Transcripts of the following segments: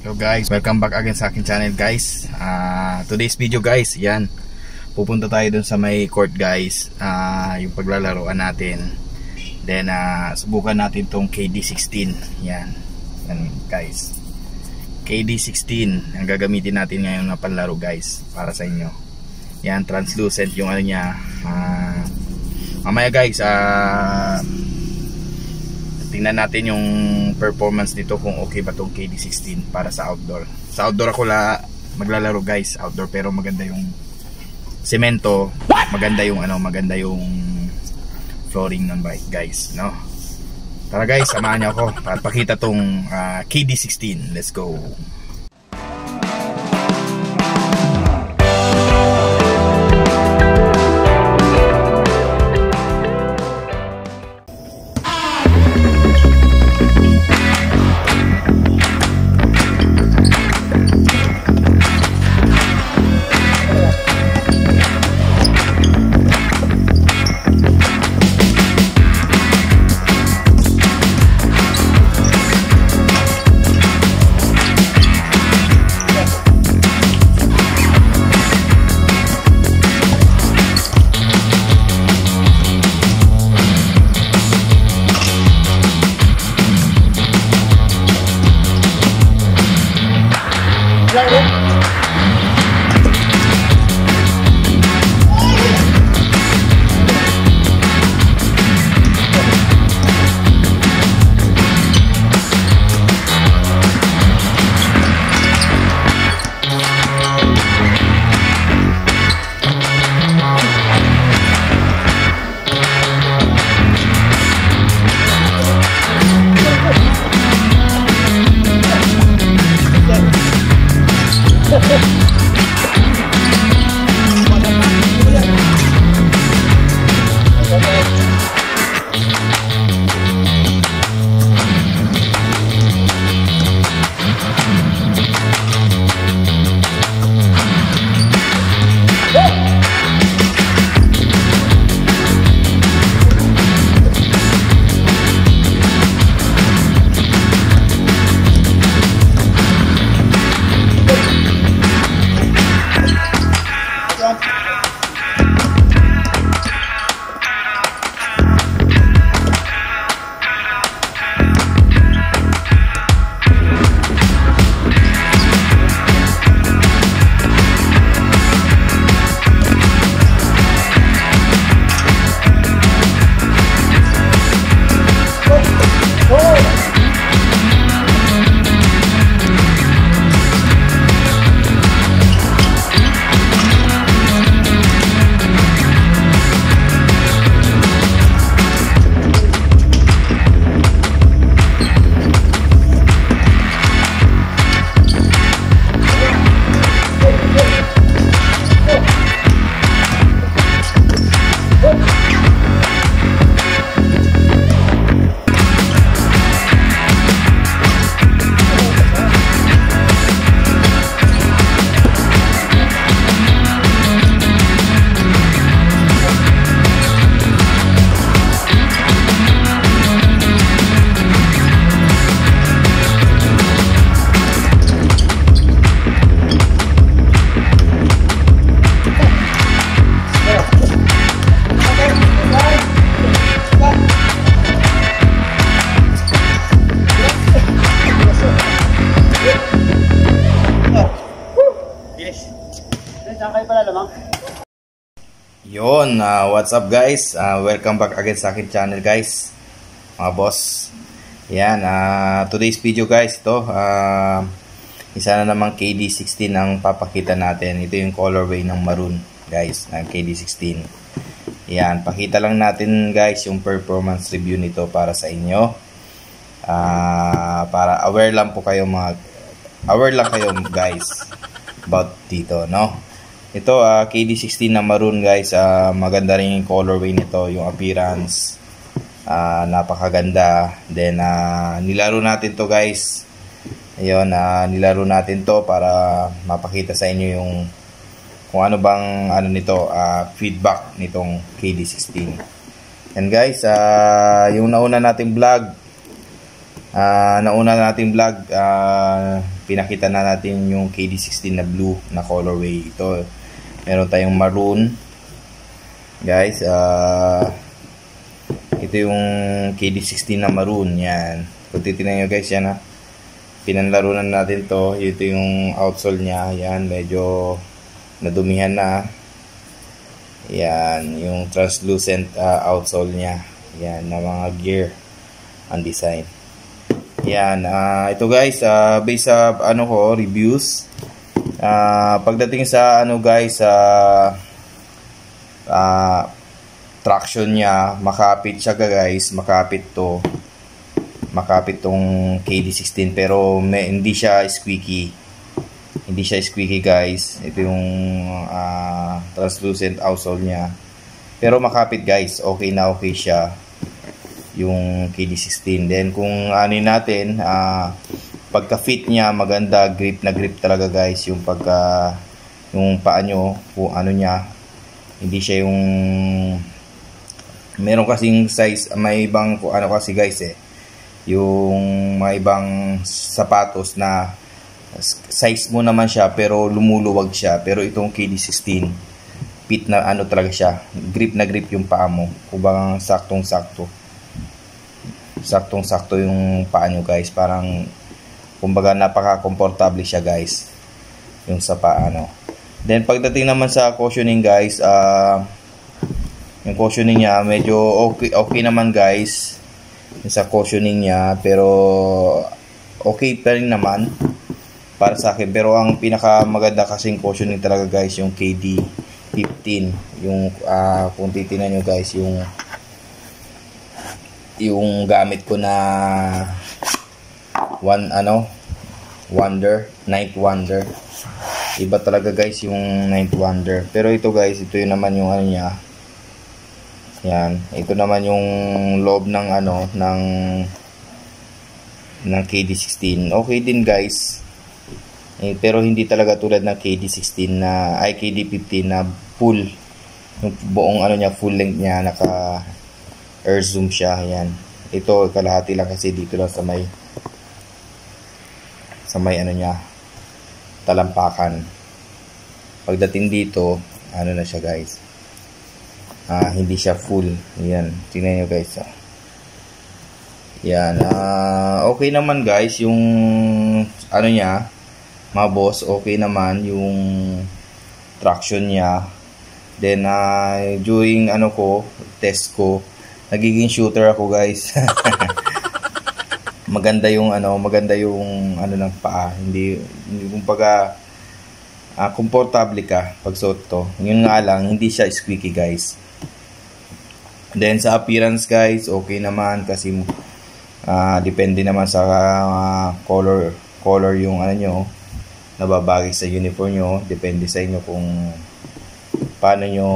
Hello guys, welcome back again sa akin channel guys. Today's video guys, yan. Pupunta tayo dun sa may court guys. Yung paglalaroan natin. Then subukan natin tong KD16. Yan. Yan guys. KD16 ang gagamitin natin ngayon na panlaro guys para sa inyo. Yan, translucent yung ano niya. Mamaya guys, tingnan natin yung performance nito kung okay ba tong KD16 para sa outdoor. Sa outdoor ako maglalaro guys, outdoor, pero maganda yung semento, maganda yung maganda yung flooring ng bike guys, no? Tara guys, samahan niyo ako at pakita tong KD16. Let's go. Yon, what's up guys? Welcome back again sa akin channel guys, mga boss. Yan, today's video guys, ito isa na namang KD16 ang papakita natin. Ito yung colorway ng maroon guys, ng KD16. Yan, pakita lang natin guys yung performance review nito para sa inyo. Para aware lang kayo guys about dito, no? Ito KD16 na maroon guys, maganda rin yung colorway nito, yung appearance, napakaganda. Then nilaro natin to guys. Ayun, nilaro natin to para mapakita sa inyo yung kung ano bang feedback nitong KD16. And guys, yung nauna nating vlog pinakita na natin yung KD16 na blue na colorway. Ito, meron tayong maroon. Guys, ito yung KD16 na maroon. Yan. Kung titignan nyo guys, yan ha. Pinanlaro na natin to. Ito yung outsole niya. Yan, medyo nadumihan na. Yan, yung translucent outsole niya. Yan, na mga gear ang design. Yan, ito guys, based sa reviews. Pagdating sa guys, traction niya, makapit siya guys, makapit tong KD16, pero hindi siya squeaky. Hindi siya squeaky guys. Ito yung translucent outsole niya. Pero makapit guys, okay na okay siya yung KD16. Then kung natin, pagka-fit niya, maganda, grip na grip talaga guys. Yung yung paa nyo, kung niya, hindi siya yung meron kasing size, may ibang kasi guys yung may ibang sapatos na size mo naman siya pero lumuluwag siya, pero itong KD16 fit na talaga siya, grip na grip yung paa mo, kubang saktong sakto yung paa nyo guys, parang kumbaga napaka-komportable siya guys yung sa paa Then pagdating naman sa cushioning guys, yung cushioning niya medyo okay naman guys sa cushioning niya, pero okay pa rin naman para sa akin. Pero ang pinakamaganda kasing cushioning talaga guys yung KD15. Yung kung titingnan nyo guys, yung gamit ko na Ninth Wonder. Iba talaga guys yung Ninth Wonder. Pero ito guys, ito yun naman yung niya. Yan, ito naman yung loob ng ng KD16. Okay din guys. Pero hindi talaga tulad ng KD16 KD15 na full, yung buong niya, full length niya, naka air zoom siya. Yan. Ito kalahati lang kasi dito lang sa may niya, talampakan. Pagdating dito, na siya guys. Hindi siya full. Yan, tingnan nyo guys. Yan, okay naman guys yung niya, mga boss, okay naman yung traction niya. Then during test ko, nagiging shooter ako guys. maganda yung ng paa, hindi kumbaga komportable ka pag suot to. Yun nga lang, hindi siya squeaky guys. Then sa appearance guys, okay naman kasi depende naman sa color yung nyo, nababagay sa uniform nyo. Depende sa inyo kung paano nyo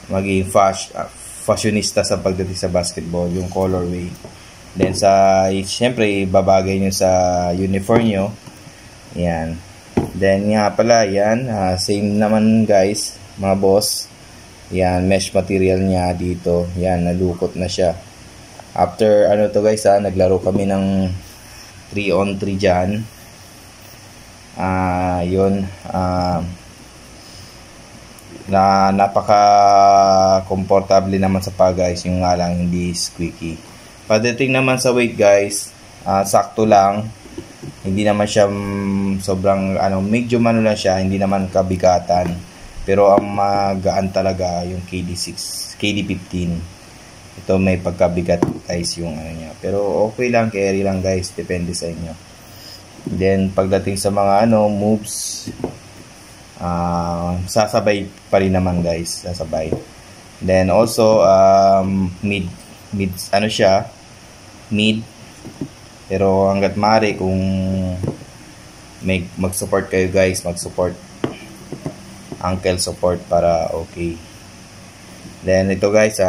maging fashionista sa pagdating sa basketball, yung colorway. Then syempre babagay nyo sa uniform nyo. Yan. Then nga pala, yan, same naman guys mga boss. Yan, mesh material niya dito. Yan, nalukot na siya. After to guys, naglaro kami ng 3-on-3 dyan. Yun, na napaka komportable naman sa paa guys, yung nga lang hindi squeaky. Pagdating naman sa weight guys, sakto lang. Hindi naman siya sobrang medyo lang siya, hindi naman kabigatan. Pero ang magaan talaga yung KD15. Ito may pagkabigat guys yung niya. Pero okay lang, carry lang guys, depende sa inyo. Then pagdating sa mga moves, sasabay pa rin naman guys, sasabay. Then also mid siya, mid. Pero hangga't maaari, kung mag-support kayo guys, mag-support, ankle support para okay. Then ito guys,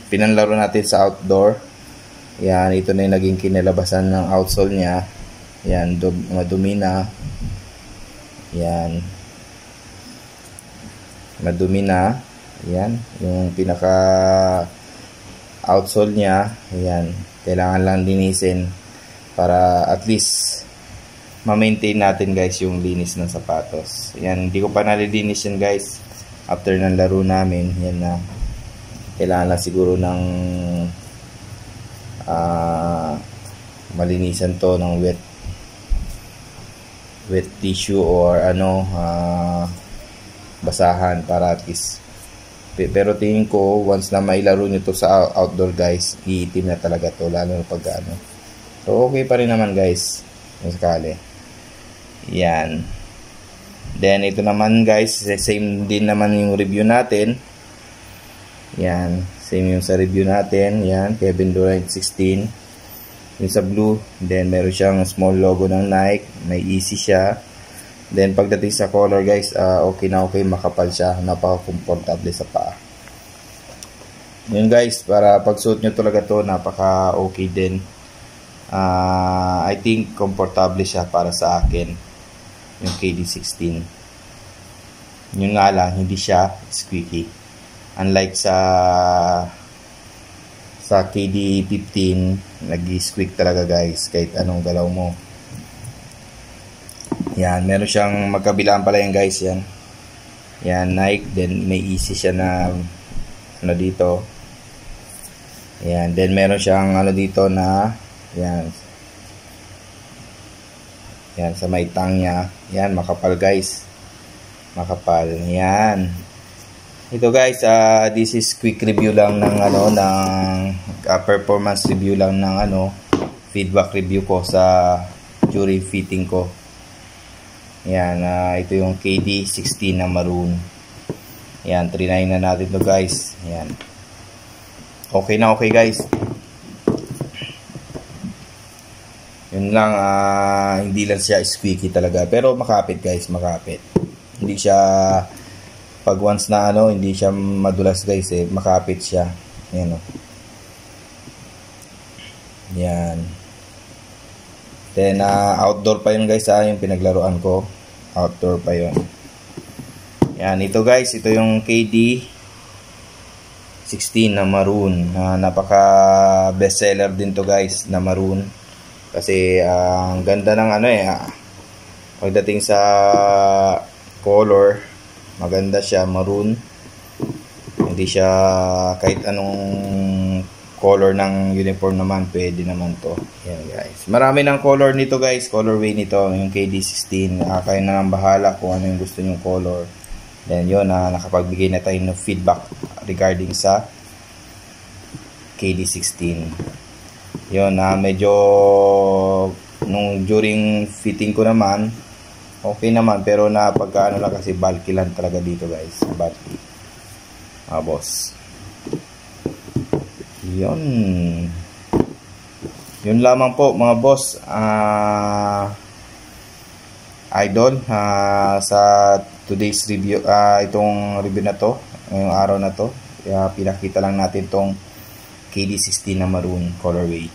pinanlaro natin sa outdoor. Yan, ito na yung naging kinalabasan ng outsole niya. Yan, madumi na. Yan, madumi na. Yan, yung pinaka outsole niya. Yan, kailangan lang linisin. para at least ma-maintain natin guys yung linis ng sapatos. Yan, hindi ko pa nalilinis yan guys after ng laro namin. Yan na, kailangan na siguro ng malinisan to ng wet tissue or basahan para at least. Pero tingin ko once na mailaro nyo to sa outdoor guys, iitim na talaga to, lalo na pag so okay pa rin naman guys kung sakali. Yan, then ito naman guys, same din naman yung review natin. Yan, same yung sa review natin. Yan, Kevin Durant 16 yung sa blue. Then meron siyang small logo ng Nike, may easy siya. Then pagdating sa color guys, okay na okay, makapal siya, napaka-comfortable sa paa. Yun guys, para pagsuot nyo talaga to, napaka okay din. I think comfortable siya para sa akin, yung KD16. Yun nga lang, hindi siya squeaky. Unlike sa KD15, nag-squeak talaga guys, kahit anong galaw mo. Yan, meron siyang magkabilaan pala yan guys, yan. Yan, Nike, then may easy siya na dito. Yan, then meron siyang dito na, yan. Yan, sa may tang niya. Yan, makapal guys. Makapal, yan. Ito guys, this is quick review lang ng performance review lang ng feedback review ko sa during fitting ko. Yan, ito yung KD16 na maroon. Yan, 3.9 na natin to guys. Yan. Okay na okay guys. Yun lang, hindi lang siya squeaky talaga. Pero makapit guys, makapit. Hindi siya, pag once na hindi siya madulas guys makapit siya. Yan o. Yan. Then, outdoor pa yun guys, yung pinaglaruan ko. Outdoor pa yun. Yan, ito guys, ito yung KD16 na maroon. Napaka bestseller din to guys, na maroon. Kasi, ang ganda ng pagdating sa color, maganda siya, maroon. Hindi siya kahit anong color ng uniform naman, pwede naman to. Yan guys, marami ng color nito guys, colorway nito, yung KD16. Kayo na lang bahala kung ano yung gusto nyong color. Then yun, nakapagbigay na tayo ng feedback regarding sa KD16. Yun, medyo nung during fitting ko naman, okay naman, pero pagka lang kasi bulky lang talaga dito guys, bulky. Boss. Yun lamang po mga boss, idol, sa today's review, itong review na to, ngayong araw na to, pinakita lang natin tong KD16 na maroon colorway.